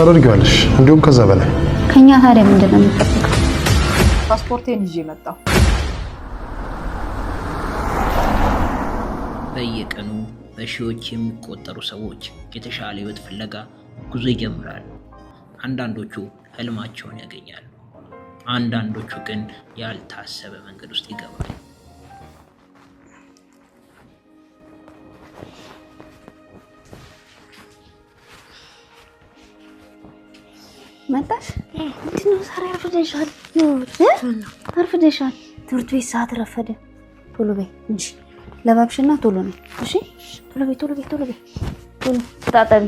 ታደርጊዋለሽ እንዲሁም ከዛ በላይ ከኛ ታዲያ ምንድነው የሚጠበቀው? ፓስፖርቴን ይዤ መጣሁ። በየቀኑ በሺዎች የሚቆጠሩ ሰዎች የተሻለ ህይወት ፍለጋ ጉዞ ይጀምራሉ። አንዳንዶቹ ህልማቸውን ያገኛሉ፣ አንዳንዶቹ ግን ያልታሰበ መንገድ ውስጥ ይገባሉ። መጣሽ? ምንድነው ዛሬ አርፍደሻል? አርፍደሻል። ትምህርት ቤት ሰዓት ረፈደ። ቶሎ በይ እንጂ ለባብሽና ቶሎ ነው። እሺ ቶሎ በይ ቶሎ በይ ቶሎ በይ ቶሎ ተጣጣቢ።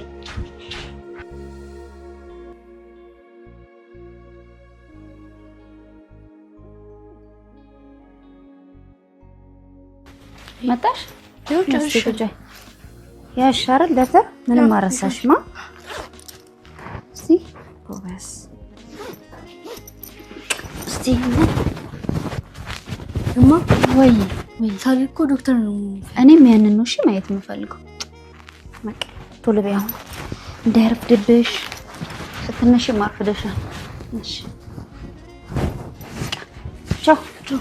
መጣሽ? ይኸው ያሻረ ደብተር ምንም አረሳሽማ። እስቲ ጎበዝ እስቲ እማ ወይ ሳሪ እኮ ዶክተር ነው። እኔም ያንን ነው እሺ ማየት የምፈልገው። በቃ ቶሎ በይ አሁን እንዳይረፍድብሽ። ስትነሺ ማርፍደሻል። እሺ ቻው ቻው።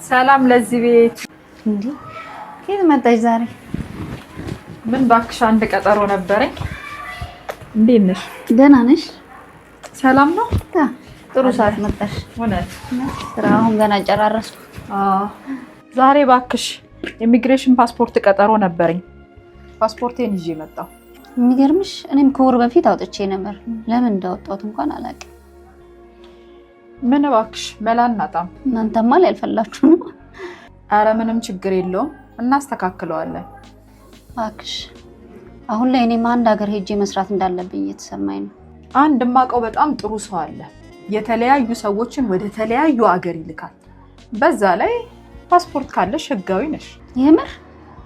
ሰላም ለዚህ ቤት። እንዴ ከየት መጣሽ ዛሬ? ምን ባክሽ አንድ ቀጠሮ ነበረኝ። እንዴት ነሽ? ደህና ነሽ? ሰላም ነው? ጥሩ ሰዓት መጣሽ። እውነት ስራውን ገና ጨራረስኩ። ዛሬ ባክሽ ኢሚግሬሽን ፓስፖርት ቀጠሮ ነበረኝ። ፓስፖርቴን ይዤ መጣሁ። የሚገርምሽ እኔም ከወር በፊት አውጥቼ ነበር። ለምን እንዳወጣሁት እንኳን አላውቅም። ምን ባክሽ መላ እናጣም። እናንተማ ያልፈላችሁ ነው። አረ ምንም ችግር የለውም እናስተካክለዋለን። ባክሽ አሁን ላይ እኔም አንድ ሀገር ሄጄ መስራት እንዳለብኝ እየተሰማኝ ነው። አንድ ማቀው በጣም ጥሩ ሰው አለ። የተለያዩ ሰዎችን ወደ ተለያዩ ሀገር ይልካል። በዛ ላይ ፓስፖርት ካለሽ ህጋዊ ነሽ። የምር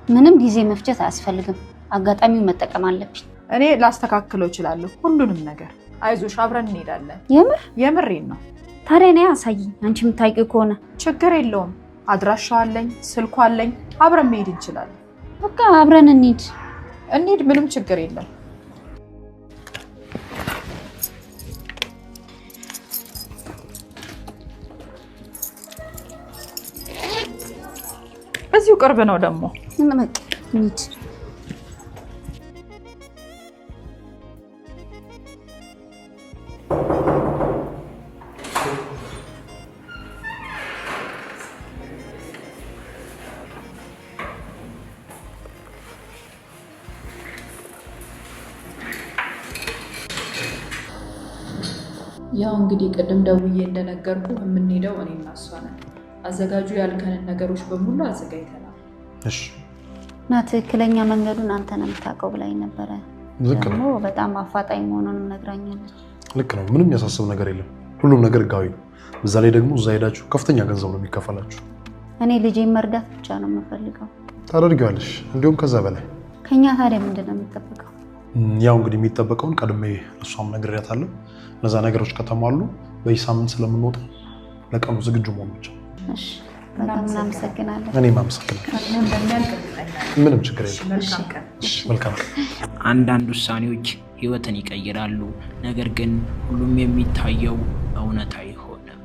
ምንም ጊዜ መፍጀት አያስፈልግም። አጋጣሚውን መጠቀም አለብኝ። እኔ ላስተካክለው እችላለሁ ሁሉንም ነገር። አይዞሽ አብረን እንሄዳለን። የምሬን ነው። ታዲያ እኔ አሳይኝ አንቺ የምታውቂው ከሆነ። ችግር የለውም። አድራሻው አለኝ፣ ስልኩ አለኝ። አብረን መሄድ እንችላለን። በቃ አብረን እንሂድ። ምንም ችግር የለም። እዚሁ ቅርብ ነው ደግሞ። በቃ እንሂድ። ያው እንግዲህ ቅድም ደውዬ እንደነገርኩ የምንሄደው እኔና እሷ ነን። አዘጋጁ ያልከንን ነገሮች በሙሉ አዘጋጅተናል። እሺ እና ትክክለኛ መንገዱን አንተ ነው የምታውቀው ብላኝ ነበረ። ልክ ነው። በጣም አፋጣኝ መሆኑን ነግራኛለች። ልክ ነው። ምንም ያሳስብ ነገር የለም። ሁሉም ነገር ህጋዊ ነው። በዛ ላይ ደግሞ እዛ ሄዳችሁ ከፍተኛ ገንዘብ ነው የሚከፈላችሁ። እኔ ልጄን መርዳት ብቻ ነው የምፈልገው። ታደርጊዋለሽ እንዲሁም ከዛ በላይ። ከኛ ታዲያ ምንድን ነው የሚጠበቀው? ያው እንግዲህ የሚጠበቀውን ቀድሜ እሷም ነግሬያታለሁ። እነዛ ነገሮች ከተሟሉ በየሳምንት ስለምንወጣ ለቀኑ ዝግጁ መሆን ብቻ። እሺ በጣም እናመሰግናለን። እኔም አመሰግናለሁ። ምንም ችግር የለም። መልካም። አንዳንድ ውሳኔዎች ህይወትን ይቀይራሉ፣ ነገር ግን ሁሉም የሚታየው እውነት አይሆንም።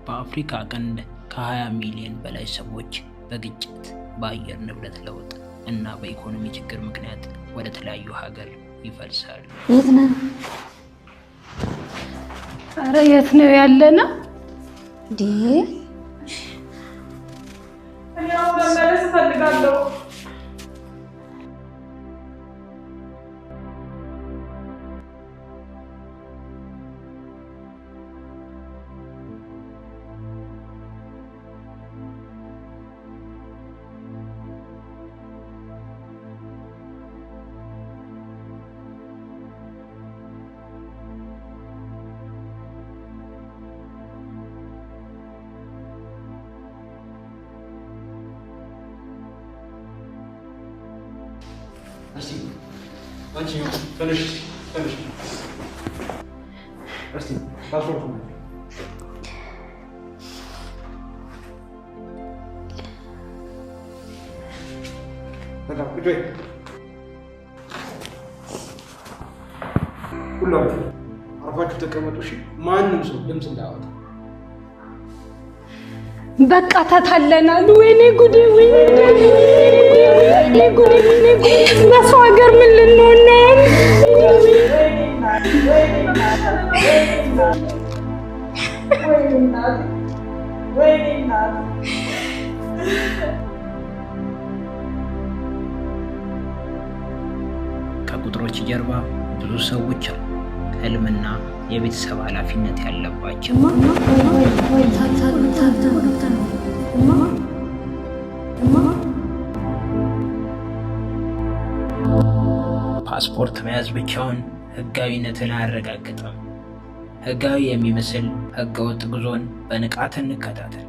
በአፍሪካ ቀንድ ከ20 ሚሊዮን በላይ ሰዎች በግጭት፣ በአየር ንብረት ለውጥ እና በኢኮኖሚ ችግር ምክንያት ወደ ተለያዩ ሀገር ይፈልሳሉ። የት ነን? ኧረ የት ነው ያለና? እንዴ ያው መመለስ እፈልጋለሁ። ሁላችሁ አርፋችሁ ተቀመጡ። እሺ፣ ማንም ሰው ድምፅ እንዳያወጣ። በቃ ተታለናል። ወይኔ ጉዴ! ወይኔ ጉዴ! በሰው ሀገር ምን ልንሆን ነው? ከቁጥሮች ጀርባ ብዙ ሰዎች አሉ፣ ህልምና የቤተሰብ ኃላፊነት ያለባቸው። ፓስፖርት መያዝ ብቻውን ህጋዊነትን አያረጋግጥም። ህጋዊ የሚመስል ህገወጥ ጉዞን በንቃት እንከታተል።